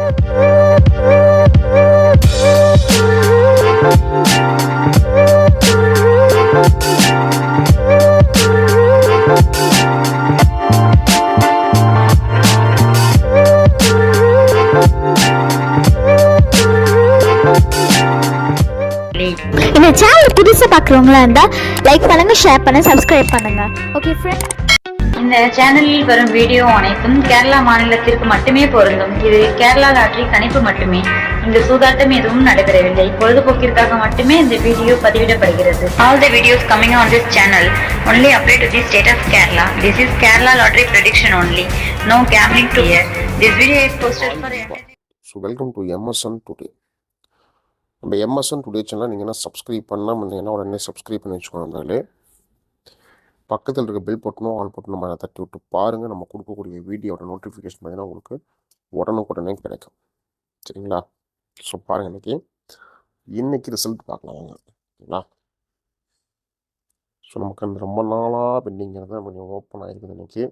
இந்த சேனல் புதுசா பார்க்குறவங்களா இருந்தா லைக் பண்ணுங்க, ஷேர் பண்ணுங்க, சப்ஸ்கிரைப் பண்ணுங்க. Okay friend. இந்த சேனலில் வரும் வீடியோ அனைத்தும் கேரளா மாநிலத்திற்கு மட்டுமே பொருந்தும். இது கேரளா லாட்டரி கணிப்பு மட்டுமே. இங்கு சூதாட்டம் எதுவும் நடைபெறவில்லை. பொழுதுபோக்கிற்காக மட்டுமே இந்த video பதிவிடப்படுகிறது. All the videos coming on this channel only apply to the state of Kerala. This is Kerala lottery prediction only. No gambling to here. This video is posted for So welcome to MSN Today. நம்ம MSN Today channel நீங்கள் என்ன subscribe பண்ணாமல் இருந்தீங்கன்னா உடனே subscribe பண்ணி வச்சுக்கோங்க. பக்கத்தில் இருக்க பெல் பட்டனும் ஆல் பட்டனும் நம்ம தட்டி விட்டு பாருங்கள். நம்ம கொடுக்கக்கூடிய வீடியோட நோட்டிஃபிகேஷன் பார்த்தீங்கன்னா உங்களுக்கு உடனுக்குடனே கிடைக்கும். சரிங்களா? ஸோ பாருங்கள், இன்னைக்கு ரிசல்ட் பார்க்கலாம் வாங்க. சரிங்களா? ஸோ நமக்கு அந்த ரொம்ப நாளாக பெண்டிங்கிறத கொஞ்சம் ஓப்பன் ஆகிருக்குது. இன்னைக்கு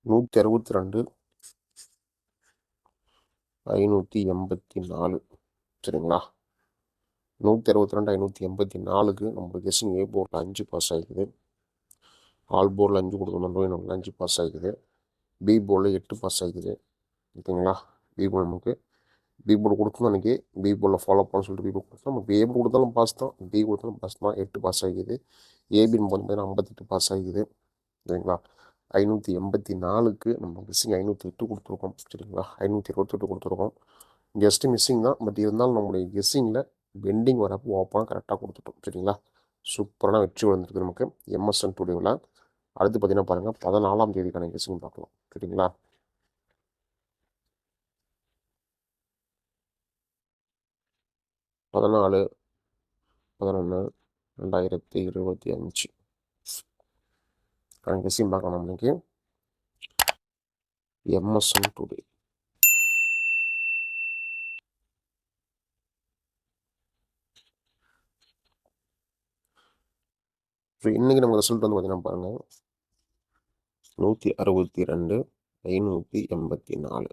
162 584. சரிங்களா? 162 584க்கு நம்மளுக்கு கெஸ்ஸிங் ஏ போர்டில் 5 பாஸ் ஆகிக்குது. ஆல் போர்டில் 5 கொடுக்கணும், 5 பாஸ் ஆகிக்குது. பி போர்டில் 8 பாஸ் ஆகிக்குது. ஓகேங்களா? பி போர்டு நமக்கு பி போர்டு கொடுத்தோம். அன்றைக்கி பி போர்டில் ஃபாலோ பண்ண சொல்லிட்டு பி போர்டு கொடுத்தோம். நம்ம ஏ போர்டு கொடுத்தாலும் பாஸ் தான், பி கொடுத்தாலும் பாஸ் தான். 8 பாஸ் ஆகிக்குது. ஏபின்னு பார்த்தீங்கன்னா 58 பாஸ் ஆகிக்குது. சரிங்களா? 584க்கு நம்ம கெஸ்ஸிங் 508 கொடுத்துருக்கோம். சரிங்களா? 528 கொடுத்துருக்கோம். ஜஸ்ட்டு மிஸ்ஸிங் தான். பட் இருந்தாலும் நம்மளுடைய கெஸ்ஸிங்கில் பெண்டிங் வரப்போ ஓப்பனாக கரெக்டாக கொடுத்துட்டோம். சரிங்களா? சூப்பரான வெற்றி வந்திருக்கு நமக்கு MSN Todayவில். அடுத்து பார்த்தீங்கன்னா பாருங்கள், 14ஆம் தேதிக்கான கெஸ்ஸிங் பார்க்கலாம். சரிங்களா? 14/11/2025 கெஸ்ஸிங் பார்க்கலாம் நம்மளுக்கு MSN Today. ஸோ இன்றைக்கி நமக்கு ரிசல்ட் வந்து பார்த்தீங்கன்னா பாருங்கள், 162 584.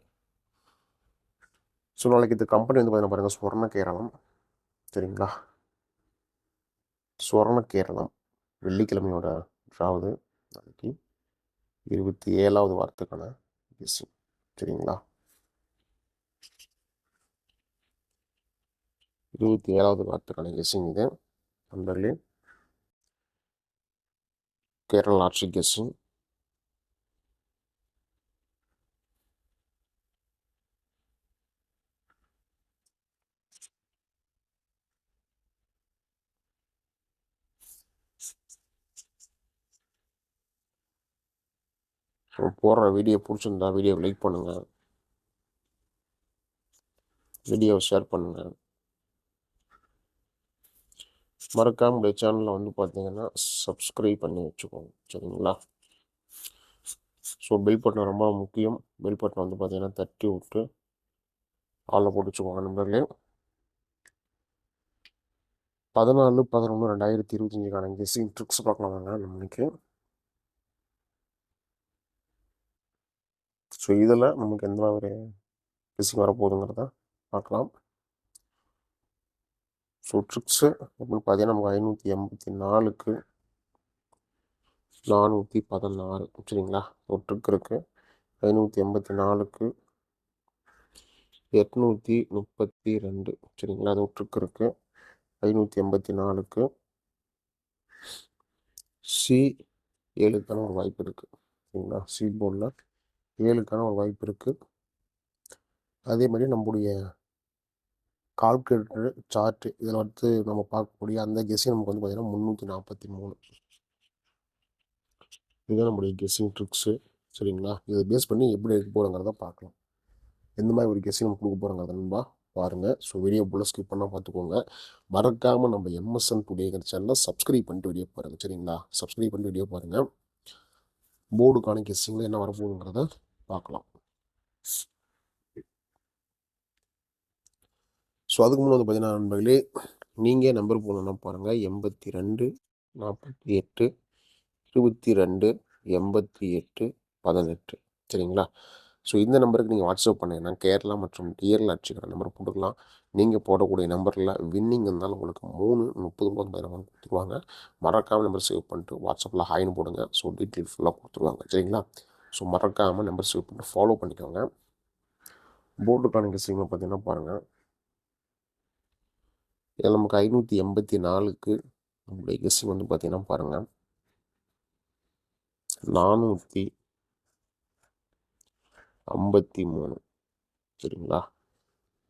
ஸோ நாளைக்கு இந்த கம்பெனி வந்து பார்த்தீங்கன்னா பாருங்கள், ஸ்வர்ண கேரளம். சரிங்களா? ஸ்வர்ண கேரளம் வெள்ளிக்கிழமையோட ட்ராவது நாளைக்கு 27வது வாரத்துக்கான கெஸ்ஸிங். சரிங்களா? 27வது வாரத்துக்கான கெஸ்ஸிங் இது. நண்பர்களே, கேரளா லாட்ரி கெஸ்ஸிங். போடுற வீடியோ பிடிச்சிருந்தா வீடியோவை லைக் பண்ணுங்கள், வீடியோவை ஷேர் பண்ணுங்கள். மறக்காம உடைய சேனலில் வந்து பார்த்தீங்கன்னா சப்ஸ்கிரைப் பண்ணி வச்சுக்கோங்க. சரிங்களா? ஸோ பெல் பட்டன் ரொம்ப முக்கியம். பெல் பட்டன் வந்து பார்த்தீங்கன்னா தட்டி விட்டு ஆளில் போட்டு வச்சுக்கோங்க நண்பர்களே. 14/11/2025 கெஸ்ஸிங் ட்ரிக்ஸ் பார்க்கலாம் வாங்க நம்மளுக்கு. ஸோ இதில் நமக்கு எந்த ஒரு கெஸ்ஸிங் வரப்போகுதுங்கிறத பார்க்கலாம். ஸோ ட்ரிக்ஸு அப்படின்னு பார்த்தீங்கன்னா நமக்கு 584க்கு 416. சரிங்களா? ஒரு ட்ரிக் இருக்குது. 584க்கு 832. சரிங்களா? அது ஒரு ட்ரிக் இருக்குது. 584க்கு C7க்கான ஒரு வாய்ப்பு இருக்குது. சரிங்களா? சி போர்டில் 7க்கான ஒரு வாய்ப்பு இருக்குது. அதே மாதிரி நம்முடைய கால்குலேட்டர் சார்ட்டு இதில் வந்து நம்ம பார்க்கக்கூடிய அந்த கெஸ்ஸிங் நமக்கு வந்து பார்த்திங்கன்னா 343. இதுதான் நம்முடைய கெஸ்ஸிங் ட்ரிக்ஸு. சரிங்களா? இதை பேஸ் பண்ணி எப்படி எடுக்க போகிறோங்கிறத பார்க்கலாம். எந்த மாதிரி ஒரு கெஸ்ஸிங் நம்ம கொடுக்க போகிறோங்கிறத நண்பா பாருங்கள். ஸோ வீடியோ ஃபுல்லாக ஸ்கிப் பண்ணால் பார்த்துக்கோங்க. மறக்காமல் நம்ம MSN Todayங்கிற சேனலில் சப்ஸ்கிரைப் பண்ணிட்டு வீடியோ பாருங்கள். சரிங்களா? சப்ஸ்கிரைப் பண்ணிட்டு வீடியோ பாருங்கள். போர்டுக்கான கெஸ்ஸிங்கில் என்ன வரப்போகுதுங்கிறத பார்க்கலாம். ஸோ அதுக்கு முன்னாடி வந்து பார்த்தீங்கன்னா நண்பர்களே, நீங்கள் நம்பர் போகணுன்னா பாருங்கள், 82 48 22 88 18. சரிங்களா? ஸோ இந்த நம்பருக்கு நீங்கள் வாட்ஸ்அப் பண்ணிங்கன்னா கேரளா மற்றும் டிஎல் லாட்ரிக்கான நம்பர் போட்டுக்கலாம். நீங்கள் போடக்கூடிய நம்பரில் வின்னிங் இருந்தாலும் உங்களுக்கு 30 கொடுத்துருவாங்க. மறக்காமல் நம்பர் சேவ் பண்ணிட்டு வாட்ஸ்அப்பில் ஹாய்னு போடுங்க. ஸோ டீட்டெயில் ஃபுல்லாக கொடுத்துருவாங்க. சரிங்களா? ஸோ மறக்காமல் நம்பர் சேவ் பண்ணிட்டு ஃபாலோ பண்ணிக்கோங்க. போர்டுக்கான கெஸ்ஸிங்கில் பார்த்தீங்கன்னா பாருங்கள், இதில் நமக்கு 584க்கு நம்மளுடைய கெஸ்ஸிங் வந்து பார்த்தீங்கன்னா பாருங்கள் 453. சரிங்களா?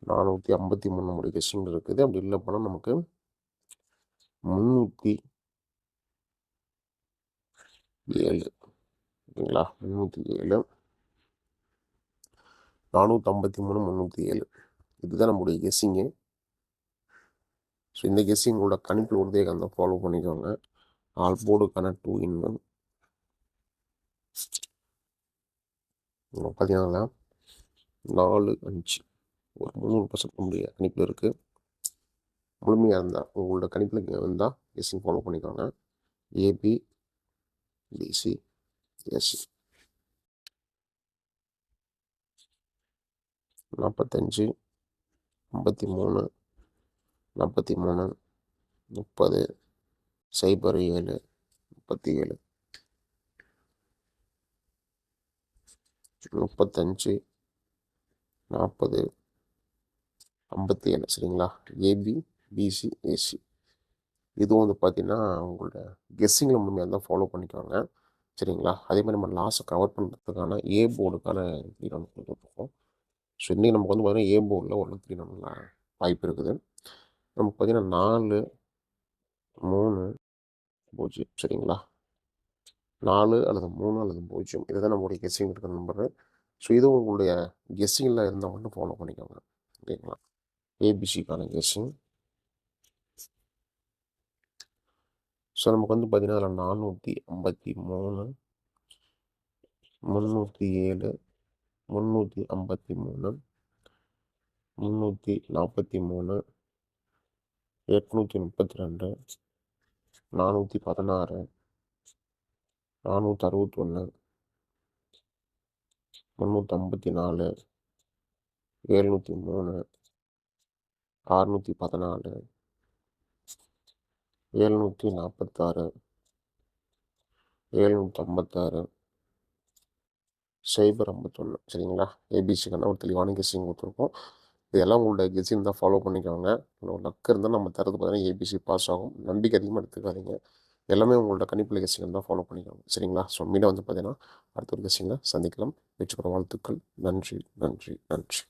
453 நம்மளுடைய கெஸ்ஸிங் இருக்குது. அப்படி இல்லை போனால் நமக்கு 307. ஓகேங்களா? 307, 453, 307 இதுதான் நம்மளுடைய கெஸ்ஸிங்கு. ஸோ இந்த கெஸ்ஸிங்கோட கணிப்பில் உறுதியாக இருந்தால் ஃபாலோ பண்ணிக்கோங்க. ஆல் போர்டுக்கான 2 in 1 பார்த்தீங்கன்னா 4, 5 ஒரு 300% நம்முடைய கணிப்பில் இருக்குது. முழுமையாக இருந்தால் உங்களோட கணிப்பில் இருந்தால் கெஸ்ஸிங் ஃபாலோ பண்ணிக்கோங்க. AB, BC, SC 45, 53, 43, 30, 07, 37, 35, 40, 57. சரிங்களா? ஏபி, பிசி, ஏசி இதுவும் வந்து பார்த்தீங்கன்னா உங்களோட கெஸ்ஸிங்கில் முழுமையாக இருந்தால் ஃபாலோ பண்ணிக்கோங்க. சரிங்களா? அதே மாதிரி நம்ம லாஸை கவர் பண்ணுறதுக்கான ஏ போர்டுக்கான ரன் கொடுத்துருக்கோம். ஸோ இன்றைக்கி நமக்கு வந்து பார்த்தீங்கன்னா ஏ போர்டில் ஒரு 3 ரன் வாய்ப்பு இருக்குது. நமக்கு பார்த்தீங்கன்னா 4, 3, 0. சரிங்களா? 4 அல்லது 3 அல்லது 0 இதுதான் நம்மளுடைய கெஸ்ஸிங் இருக்கிற நம்பரு. ஸோ இதுவும் உங்களுடைய கெஸ்ஸிங்கில் இருந்தால் மட்டும் ஃபாலோ பண்ணிக்கோங்க. ஓகேங்களா? ஏபிசிக்கான கெஸ்ஸிங். ஸோ நமக்கு வந்து பார்த்தீங்கன்னா அதில் 453, 307, 353, 343, 832, 416, 461, 354, 703, 614, 746, 756, 051. சரிங்களா? ஏபிசிக்கான ஒரு தெளிவான கெஸ்ஸிங் கொடுத்துருக்கோம். இதெல்லாம் உங்களோட கெஸ்ஸிங் தான் ஃபாலோ பண்ணிக்கோங்க. உங்களோட லக் இருந்தால் நம்ம தரது பார்த்தீங்கன்னா ஏபிசி பாஸ் ஆகும். நம்பிக்கை அதிகமாக எடுத்துக்காதீங்க. எல்லாமே உங்களோட கணிப்பில் கெஸ்ஸிங் தான் ஃபாலோ பண்ணிக்கோங்க. சரிங்களா? ஸோ மீண்டும் வந்து பார்த்தீங்கன்னா அடுத்த ஒரு கெஸ்ஸிங்கில் சந்திக்கலாம். வெற்றி பெற வாழ்த்துக்கள். நன்றி, நன்றி, நன்றி.